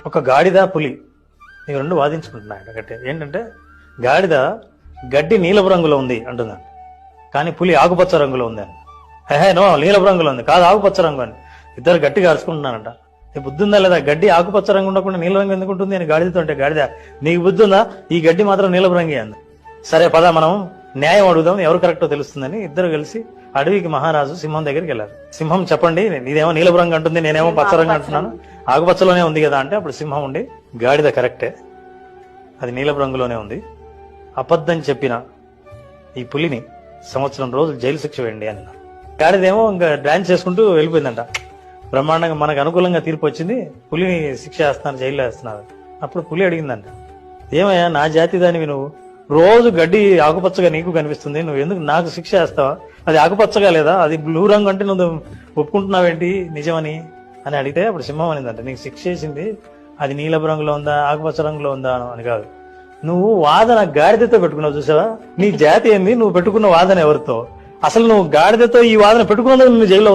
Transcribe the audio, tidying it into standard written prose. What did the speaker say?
ఒక గాడిద పులి ఈ రెండు వాదించుకుంటున్నాయి ఒకటి ఏంటంటే గాడిద గడ్డి నీలపు రంగులో ఉంది అంటుందండి, కానీ పులి ఆకుపచ్చ రంగులో ఉంది అని. నో, నీలపు రంగులో ఉంది కాదు, ఆకుపచ్చ రంగు అని. ఇద్దరు గట్టిగా అరుచుకుంటున్నానంట. నీ బుద్ధి ఉందా లేదా? గడ్డి ఆకుపచ్చ రంగు ఉండకుండా నీల రంగు ఎందుకు ఉంటుంది అని గాడిదతో అంటే, గాడిద నీకు బుద్ధి ఉందా? ఈ గడ్డి మాత్రం నీలపు రంగే అంది. సరే పద మనం న్యాయం అడుగుదాం, ఎవరు కరెక్టో తెలుస్తుందని ఇద్దరు కలిసి అడవికి మహారాజు సింహం దగ్గరికి వెళ్ళారు. సింహం చెప్పండి, ఇదేమో నీలపు రంగు అంటుంది, నేనేమో పచ్చ రంగు అంటున్నాను, ఆకుపచ్చలోనే ఉంది కదా అంటే, అప్పుడు సింహం ఉండి గాడిద కరెక్టే, అది నీలపు రంగులోనే ఉంది, అబద్ధం చెప్పిన ఈ పులిని 1 సంవత్సరం రోజులు జైలు శిక్ష వేయండి అన్నారు. గాడిదేమో ఇంకా డాన్స్ చేసుకుంటూ వెళ్ళిపోయిందంట. బ్రహ్మాండంగా మనకు అనుకూలంగా తీర్పు వచ్చింది, పులిని శిక్ష వేస్తున్నారు, జైల్లో వేస్తున్నారు. అప్పుడు పులి అడిగిందంట, ఏమయ్యా నా జాతి దానివి నువ్వు, రోజు గడ్డి ఆకుపచ్చగా నీకు కనిపిస్తుంది, నువ్వు ఎందుకు నాకు శిక్ష వేస్తావా? అది ఆకుపచ్చగా లేదా, అది బ్లూ రంగు అంటే నువ్వు ఒప్పుకుంటున్నావేంటి నిజమని అని అడిగితే, అప్పుడు సింహం అనిందంట, నీకు శిక్ష చేసింది అది నీలపు రంగులో ఉందా ఆకుపచ్చ రంగులో ఉందా అని కాదు, నువ్వు వాదన గాడిదతో పెట్టుకున్నావు చూసావా, నీ జాతి ఏంది, నువ్వు పెట్టుకున్న వాదన ఎవరితో, అసలు నువ్వు గాడిదతో ఈ వాదన పెట్టుకున్నందుకు నువ్వు జైల్లో